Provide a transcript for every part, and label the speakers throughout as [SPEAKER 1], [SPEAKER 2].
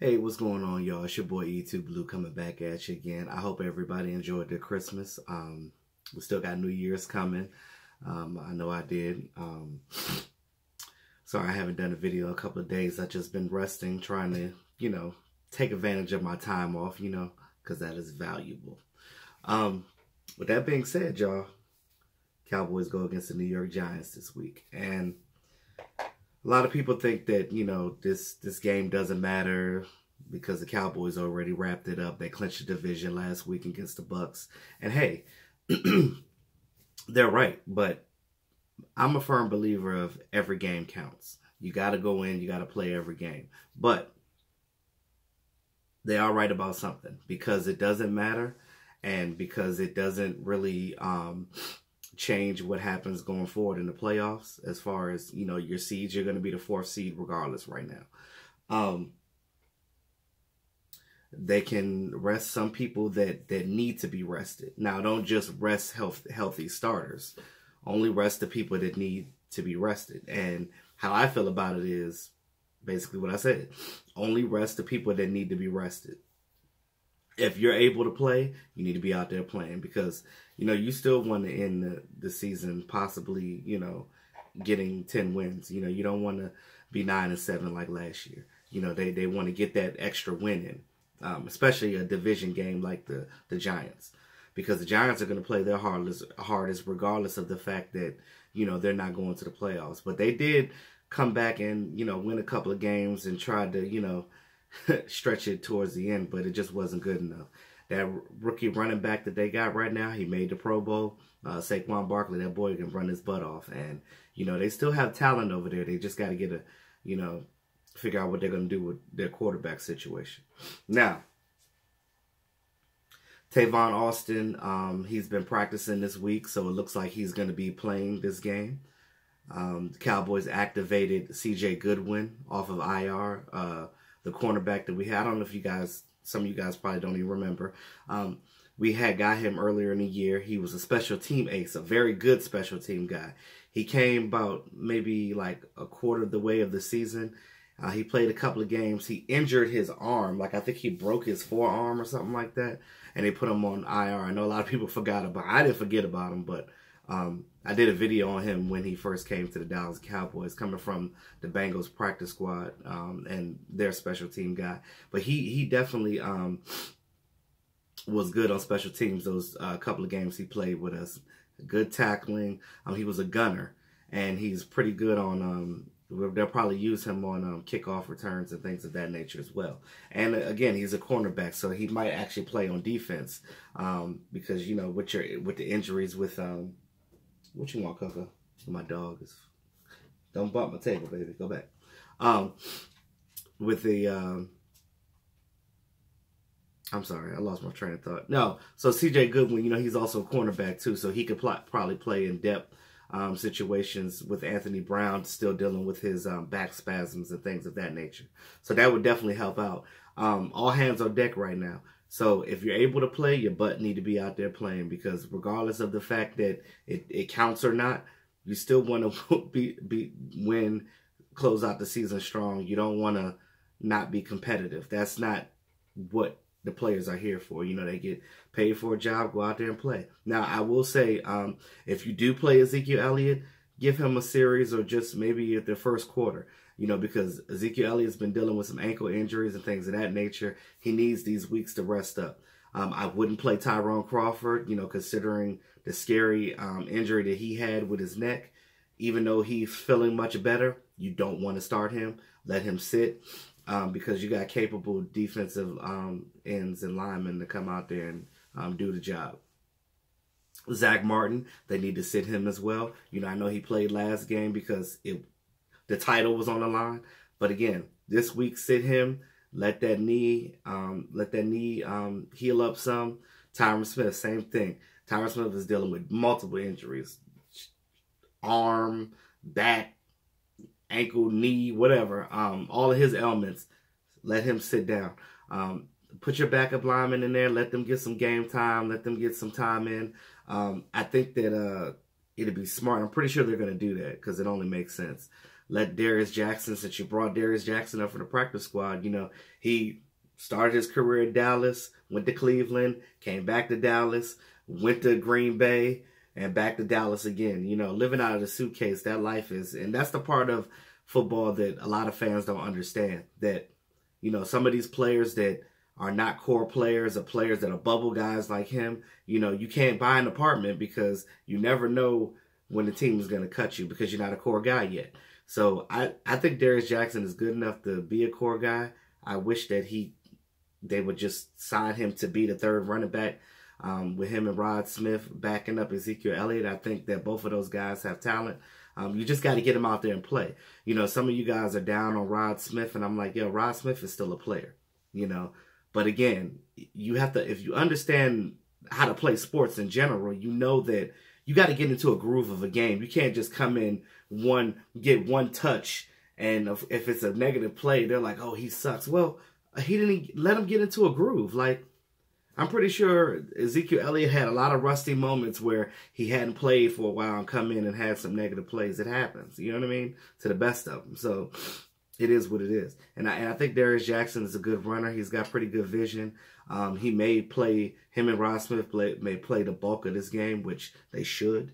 [SPEAKER 1] Hey, what's going on, y'all? It's your boy E2 Blue coming back at you again. I hope everybody enjoyed their Christmas. We still got New Year's coming. I know I did. Sorry I haven't done a video in a couple of days. I've just been resting, trying to, take advantage of my time off, because that is valuable. With that being said, y'all, Cowboys go against the New York Giants this week. And a lot of people think that, this game doesn't matter because the Cowboys already wrapped it up. They clinched the division last week against the Bucks. And hey, they're right. But I'm a firm believer of every game counts. You got to go in. You got to play every game. But they are right about something because it doesn't matter and because it doesn't really change what happens going forward in the playoffs. As far as, your seeds, you're going to be the 4th seed regardless right now. They can rest some people that need to be rested. Now, don't just rest healthy starters. Only rest the people that need to be rested. And how I feel about it is basically what I said. Only rest the people that need to be rested. If you're able to play, you need to be out there playing because, you still want to end the season possibly, getting 10 wins. You don't want to be 9-7 like last year. They want to get that extra win in, especially a division game like the Giants. Because the Giants are going to play their hardest regardless of the fact that, they're not going to the playoffs. But they did come back and, win a couple of games and tried to, stretch it towards the end, but it just wasn't good enough. That rookie running back that they got right now, he made the Pro Bowl. Saquon Barkley, that boy can run his butt off. And, they still have talent over there. They just got to get figure out what they're going to do with their quarterback situation. Now, Tavon Austin, he's been practicing this week, so it looks like he's going to be playing this game. The Cowboys activated C.J. Goodwin off of IR, the cornerback that we had. I don't know if some of you guys probably don't even remember. We had got him earlier in the year. He was a special team ace, a very good special team guy. He came about maybe like a quarter of the way of the season. He played a couple of games. He injured his arm. Like I think he broke his forearm or something like that. And they put him on IR. I know a lot of people forgot about him. I didn't forget about him, but I did a video on him when he first came to the Dallas Cowboys, coming from the Bengals practice squad and their special team guy. But he definitely was good on special teams those couple of games he played with us. Good tackling. He was a gunner, and he's pretty good on they'll probably use him on kickoff returns and things of that nature as well. And again, he's a cornerback, so he might actually play on defense because with the injuries with what you want, Coco? My dog is. Don't bump my table, baby. Go back. With the I'm sorry, I lost my train of thought. No, so C.J. Goodwin, he's also a cornerback too, so he could probably play in depth situations with Anthony Brown still dealing with his back spasms and things of that nature. So that would definitely help out. All hands on deck right now. So if you're able to play, your butt need to be out there playing because regardless of the fact that it counts or not, you still want to close out the season strong. You don't want to not be competitive. That's not what the players are here for. They get paid for a job, go out there and play. Now, I will say, if you do play Ezekiel Elliott, give him a series or just maybe at the first quarter, because Ezekiel Elliott's been dealing with some ankle injuries and things of that nature. He needs these weeks to rest up. I wouldn't play Tyrone Crawford, considering the scary injury that he had with his neck. Even though he's feeling much better, you don't want to start him. Let him sit. Because you got capable defensive ends and linemen to come out there and do the job. Zack Martin, they need to sit him as well. I know he played last game because the title was on the line. But again, this week sit him. Let that knee heal up some. Tyron Smith, same thing. Tyron Smith is dealing with multiple injuries. Arm, back, ankle, knee, whatever, all of his ailments, let him sit down. Put your backup linemen in there, let them get some game time, let them get some time in. I think that it'd be smart. I'm pretty sure they're going to do that because it only makes sense. let Darius Jackson, since you brought Darius Jackson up for the practice squad, you know, he started his career in Dallas, went to Cleveland, came back to Dallas, went to Green Bay, and back to Dallas again. You know, living out of the suitcase, that life is, and that's the part of football that a lot of fans don't understand. That, you know, some of these players that are not core players or players that are bubble guys like him, you know, you can't buy an apartment because you never know when the team is going to cut you because you're not a core guy yet. So I think Darius Jackson is good enough to be a core guy. I wish that they would just sign him to be the third running back with him and Rod Smith backing up Ezekiel Elliott. I think that both of those guys have talent. You just got to get him out there and play. You know, some of you guys are down on Rod Smith, and I'm like, yo, Rod Smith is still a player, you know. But again, you have to, if you understand how to play sports in general, you know that you got to get into a groove of a game. You can't just come in get one touch, and if it's a negative play, they're like, oh, he sucks. Well, he didn't let him get into a groove. Like, I'm pretty sure Ezekiel Elliott had a lot of rusty moments where he hadn't played for a while and come in and had some negative plays. It happens, you know what I mean, to the best of them. So it is what it is. And I think Darius Jackson is a good runner. He's got pretty good vision. He may play, him and Rod Smith may play the bulk of this game, which they should.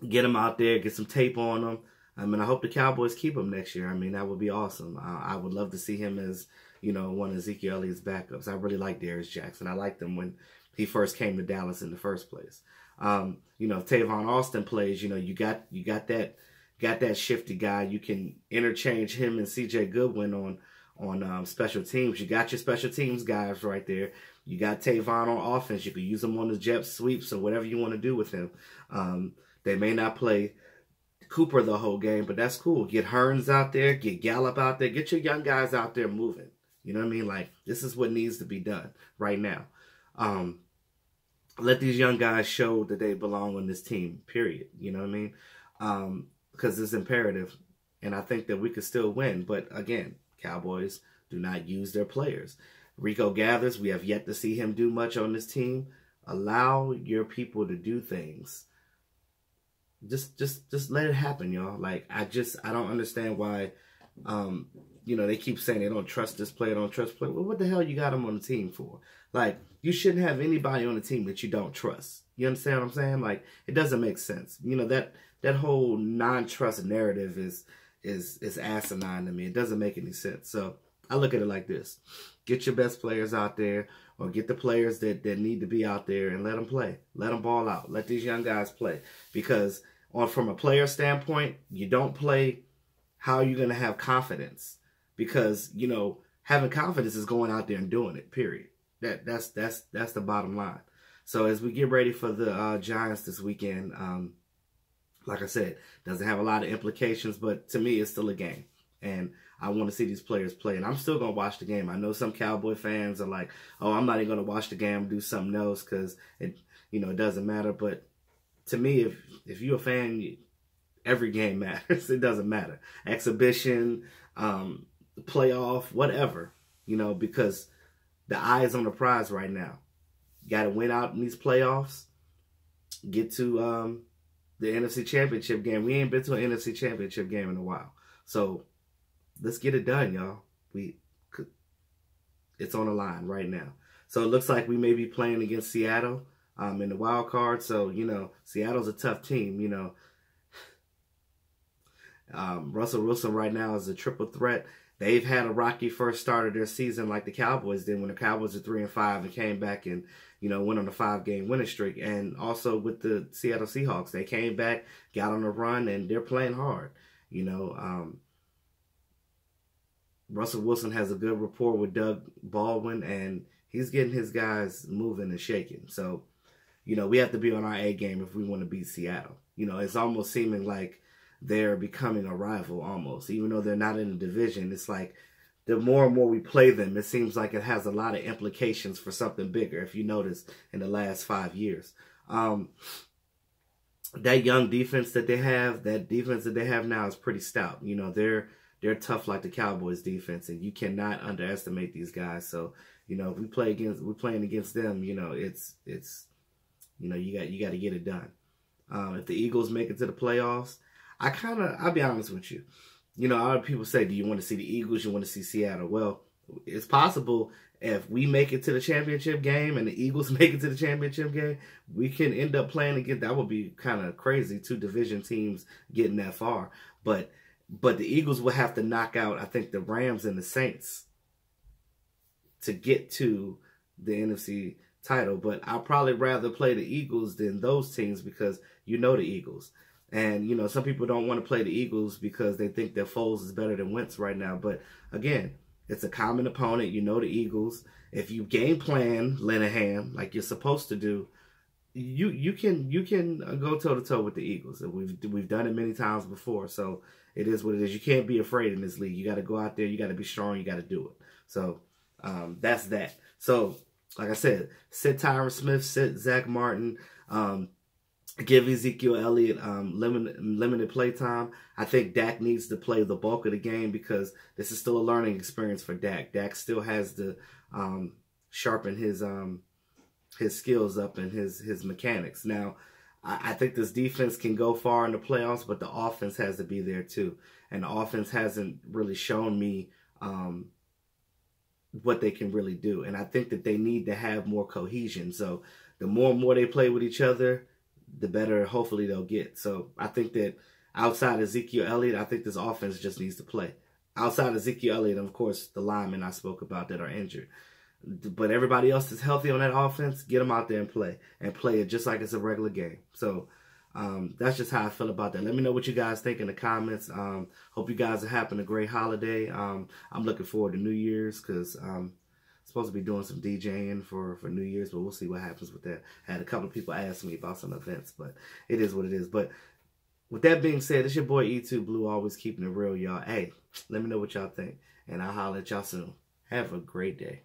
[SPEAKER 1] Get him out there, get some tape on him. I mean, I hope the Cowboys keep him next year. I mean, that would be awesome. I would love to see him as, you know, one of Ezekiel Elliott's backups. I really like Darius Jackson. I liked him when he first came to Dallas in the first place. You know, if Tavon Austin plays, you know, you got that shifty guy. You can interchange him and C.J. Goodwin on special teams. You got your special teams guys right there. You got Tavon on offense. You could use him on the jet sweeps or whatever you want to do with him. They may not play Cooper the whole game, but that's cool. Get Hearns out there, get Gallup out there, get your young guys out there moving. You know what I mean? Like, this is what needs to be done right now. Let these young guys show that they belong on this team, period. You know what I mean? Because it's imperative, and I think that we could still win. But again, Cowboys do not use their players. Rico Gathers, we have yet to see him do much on this team. Allow your people to do things. Just let it happen, y'all. Like, I don't understand why, you know, they keep saying they don't trust this player, don't trust player. Well, what the hell you got them on the team for? Like, you shouldn't have anybody on the team that you don't trust. You understand what I'm saying? Like, it doesn't make sense. You know, that whole non-trust narrative is asinine to me. It doesn't make any sense. So I look at it like this. Get your best players out there, or get the players that need to be out there and let them play. Let them ball out. Let these young guys play. Because from a player standpoint, you don't play, how are you going to have confidence? Because, you know, having confidence is going out there and doing it, period. That's the bottom line. So as we get ready for the Giants this weekend, like I said, doesn't have a lot of implications, but to me, it's still a game. And I want to see these players play. And I'm still going to watch the game. I know some Cowboy fans are like, oh, I'm not even going to watch the game, do something else because, it doesn't matter. But to me, if you're a fan, every game matters. It doesn't matter. Exhibition, playoff, whatever, you know, because the eye is on the prize right now. You got to win out in these playoffs, get to the NFC Championship game. We ain't been to an NFC Championship game in a while. So let's get it done, y'all. It's on the line right now. So it looks like we may be playing against Seattle in the wild card. So, you know, Seattle's a tough team, you know. Russell Wilson right now is a triple threat. They've had a rocky first start of their season like the Cowboys did when the Cowboys were 3-5 and came back and, you know, went on a 5-game winning streak. And also with the Seattle Seahawks, they came back, got on a run, and they're playing hard. You know, Russell Wilson has a good rapport with Doug Baldwin, and he's getting his guys moving and shaking. So, you know, we have to be on our A game if we want to beat Seattle. You know, it's almost seeming like they're becoming a rival almost. Even though they're not in the division, it's like the more and more we play them, it seems like it has a lot of implications for something bigger, if you notice, in the last 5 years. That young defense that they have, now is pretty stout. You know, they're tough like the Cowboys defense, and you cannot underestimate these guys. So, you know, if we're playing against them, you know, it's you know, you got to get it done. If the Eagles make it to the playoffs, I'll be honest with you. You know, a lot of people say, do you want to see the Eagles? You want to see Seattle? Well, it's possible if we make it to the championship game and the Eagles make it to the championship game, we can end up playing again. That would be kind of crazy, 2 division teams getting that far. But the Eagles will have to knock out, I think, the Rams and the Saints to get to the NFC title. But I'll probably rather play the Eagles than those teams because you know the Eagles. And, you know, some people don't want to play the Eagles because they think that Foles is better than Wentz right now. But, again, it's a common opponent. You know the Eagles. If you game plan Linehan like you're supposed to do, you can go toe-to-toe with the Eagles. We've done it many times before. So it is what it is. You can't be afraid in this league. You got to go out there. You got to be strong. You got to do it. So that's that. So, like I said, sit Tyron Smith, sit Zack Martin, give Ezekiel Elliott limited play time. I think Dak needs to play the bulk of the game because this is still a learning experience for Dak. Dak still has to sharpen his skills up and his mechanics. Now, I think this defense can go far in the playoffs, but the offense has to be there too. And the offense hasn't really shown me what they can really do. And I think that they need to have more cohesion. So the more and more they play with each other, the better hopefully they'll get. So I think that outside Ezekiel Elliott, I think this offense just needs to play. Outside Ezekiel Elliott, of course, the linemen I spoke about that are injured. But everybody else that's healthy on that offense, get them out there and play it just like it's a regular game. So that's just how I feel about that. Let me know what you guys think in the comments. Hope you guys are having a great holiday. I'm looking forward to New Year's because supposed to be doing some DJing for New Year's, but we'll see what happens with that. I had a couple of people ask me about some events, but it is what it is. But with that being said, it's your boy E2 Blue, always keeping it real, y'all. Hey, let me know what y'all think, and I'll holler at y'all soon. Have a great day.